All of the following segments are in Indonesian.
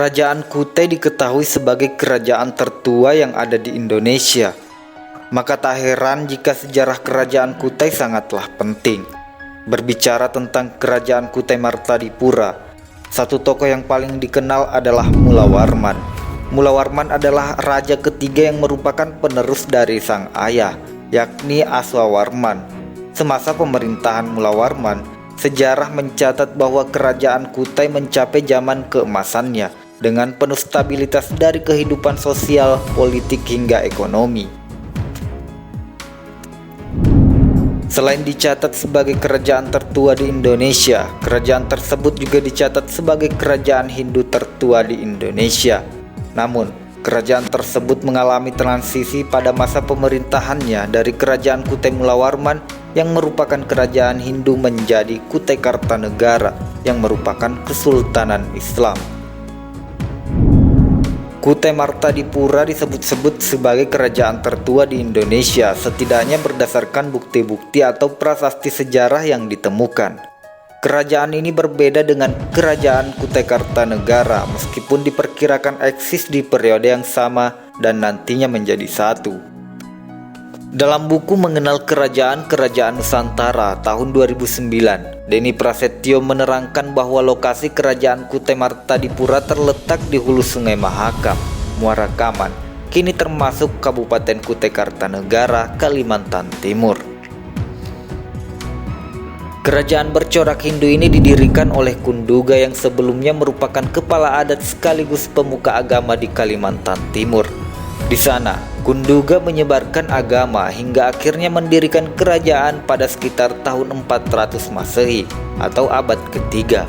Kerajaan Kutai diketahui sebagai kerajaan tertua yang ada di Indonesia. Maka tak heran jika sejarah kerajaan Kutai sangatlah penting. Berbicara tentang kerajaan Kutai Martadipura, satu tokoh yang paling dikenal adalah Mulawarman. Mulawarman adalah raja ketiga yang merupakan penerus dari sang ayah, yakni Aswawarman. Semasa pemerintahan Mulawarman, sejarah mencatat bahwa kerajaan Kutai mencapai zaman keemasannya dengan penuh stabilitas dari kehidupan sosial, politik hingga ekonomi. Selain dicatat sebagai kerajaan tertua di Indonesia, kerajaan tersebut juga dicatat sebagai kerajaan Hindu tertua di Indonesia. Namun, kerajaan tersebut mengalami transisi pada masa pemerintahannya dari kerajaan Kutai Mulawarman yang merupakan kerajaan Hindu menjadi Kutai Kartanegara yang merupakan kesultanan Islam. Kutai Martadipura disebut-sebut sebagai kerajaan tertua di Indonesia setidaknya berdasarkan bukti-bukti atau prasasti sejarah yang ditemukan. Kerajaan ini berbeda dengan kerajaan Kutai Kartanegara meskipun diperkirakan eksis di periode yang sama dan nantinya menjadi satu. Dalam buku Mengenal Kerajaan-Kerajaan Nusantara tahun 2009, Denny Prasetyo menerangkan bahwa lokasi kerajaan Kutai Martadipura terletak di hulu Sungai Mahakam, Muara Kaman, kini termasuk Kabupaten Kutai Kartanegara, Kalimantan Timur. Kerajaan bercorak Hindu ini didirikan oleh Kunduga yang sebelumnya merupakan kepala adat sekaligus pemuka agama di Kalimantan Timur. Di sana, Kunduga menyebarkan agama hingga akhirnya mendirikan kerajaan pada sekitar tahun 400 Masehi atau abad ketiga.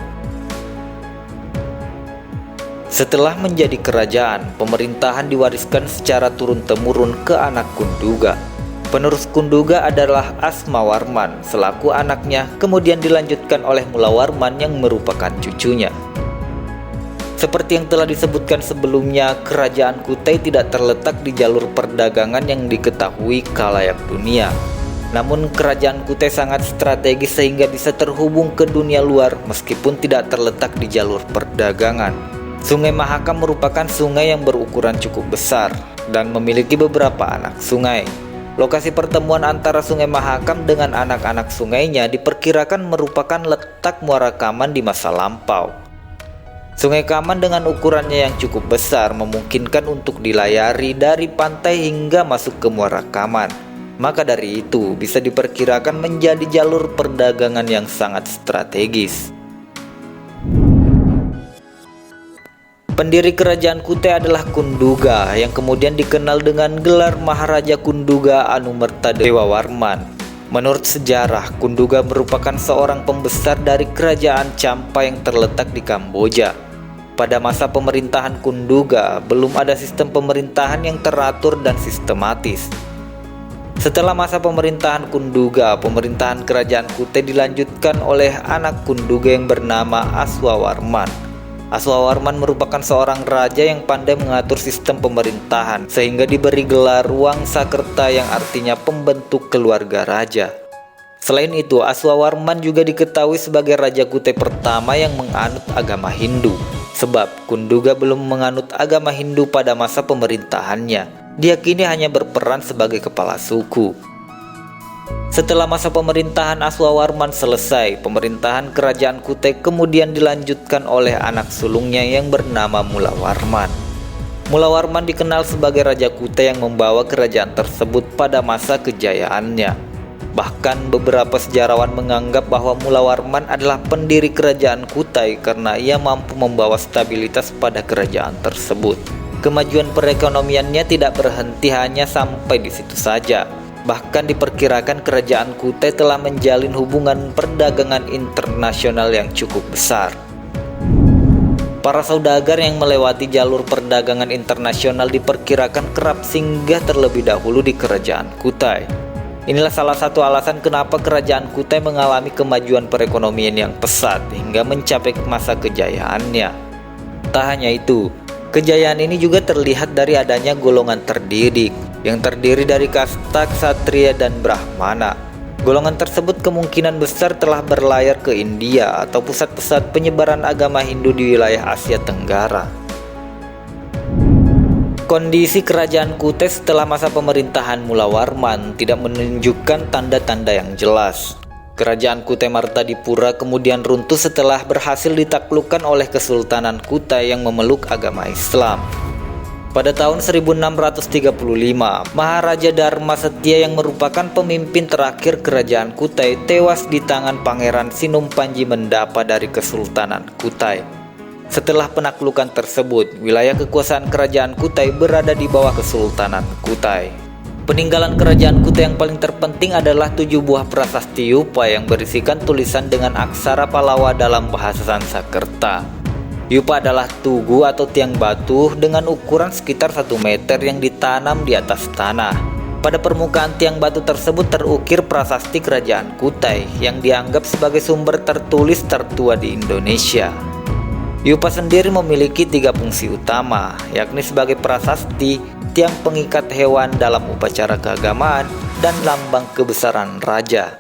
Setelah menjadi kerajaan, pemerintahan diwariskan secara turun-temurun ke anak Kunduga. Penerus Kunduga adalah Asmawarman selaku anaknya, kemudian dilanjutkan oleh Mulawarman yang merupakan cucunya. Seperti yang telah disebutkan sebelumnya, kerajaan Kutai tidak terletak di jalur perdagangan yang diketahui khalayak dunia. Namun kerajaan Kutai sangat strategis sehingga bisa terhubung ke dunia luar meskipun tidak terletak di jalur perdagangan. Sungai Mahakam merupakan sungai yang berukuran cukup besar dan memiliki beberapa anak sungai. Lokasi pertemuan antara Sungai Mahakam dengan anak-anak sungainya diperkirakan merupakan letak Muara Kaman di masa lampau. Sungai Kaman dengan ukurannya yang cukup besar memungkinkan untuk dilayari dari pantai hingga masuk ke Muara Kaman. Maka dari itu bisa diperkirakan menjadi jalur perdagangan yang sangat strategis. Pendiri kerajaan Kutai adalah Kunduga yang kemudian dikenal dengan gelar Maharaja Kunduga Anumertadewawarman. Menurut sejarah, Kunduga merupakan seorang pembesar dari kerajaan Champa yang terletak di Kamboja. Pada masa pemerintahan Kunduga, belum ada sistem pemerintahan yang teratur dan sistematis. Setelah masa pemerintahan Kunduga, pemerintahan kerajaan Kutai dilanjutkan oleh anak Kunduga yang bernama Aswawarman. Aswawarman merupakan seorang raja yang pandai mengatur sistem pemerintahan, sehingga diberi gelar Wangsakerta yang artinya pembentuk keluarga raja. Selain itu, Aswawarman juga diketahui sebagai raja Kutai pertama yang menganut agama Hindu. Sebab Kunduga belum menganut agama Hindu pada masa pemerintahannya. Dia kini hanya berperan sebagai kepala suku. Setelah masa pemerintahan Aswawarman selesai, pemerintahan kerajaan Kutai kemudian dilanjutkan oleh anak sulungnya yang bernama Mulawarman. Mulawarman dikenal sebagai raja Kutai yang membawa kerajaan tersebut pada masa kejayaannya. Bahkan beberapa sejarawan menganggap bahwa Mulawarman adalah pendiri kerajaan Kutai karena ia mampu membawa stabilitas pada kerajaan tersebut. Kemajuan perekonomiannya tidak berhenti hanya sampai di situ saja. Bahkan diperkirakan kerajaan Kutai telah menjalin hubungan perdagangan internasional yang cukup besar. Para saudagar yang melewati jalur perdagangan internasional diperkirakan kerap singgah terlebih dahulu di kerajaan Kutai. Inilah salah satu alasan kenapa kerajaan Kutai mengalami kemajuan perekonomian yang pesat hingga mencapai masa kejayaannya. Tak hanya itu, kejayaan ini juga terlihat dari adanya golongan terdidik yang terdiri dari kasta ksatria dan brahmana. Golongan tersebut kemungkinan besar telah berlayar ke India atau pusat-pusat penyebaran agama Hindu di wilayah Asia Tenggara. Kondisi kerajaan Kutai setelah masa pemerintahan Mula Warman tidak menunjukkan tanda-tanda yang jelas. Kerajaan Kutai Martadipura kemudian runtuh setelah berhasil ditaklukkan oleh Kesultanan Kutai yang memeluk agama Islam. Pada tahun 1635, Maharaja Dharma Setia yang merupakan pemimpin terakhir kerajaan Kutai tewas di tangan Pangeran Sinumpanji Mendapa dari Kesultanan Kutai. Setelah penaklukan tersebut, wilayah kekuasaan kerajaan Kutai berada di bawah Kesultanan Kutai. Peninggalan kerajaan Kutai yang paling terpenting adalah 7 buah prasasti Yupa yang berisikan tulisan dengan aksara Palawa dalam bahasa Sanskerta. Yupa adalah tugu atau tiang batu dengan ukuran sekitar 1 meter yang ditanam di atas tanah. Pada permukaan tiang batu tersebut terukir prasasti kerajaan Kutai yang dianggap sebagai sumber tertulis tertua di Indonesia. Yupa sendiri memiliki 3 fungsi utama, yakni sebagai prasasti, tiang pengikat hewan dalam upacara keagamaan, dan lambang kebesaran raja.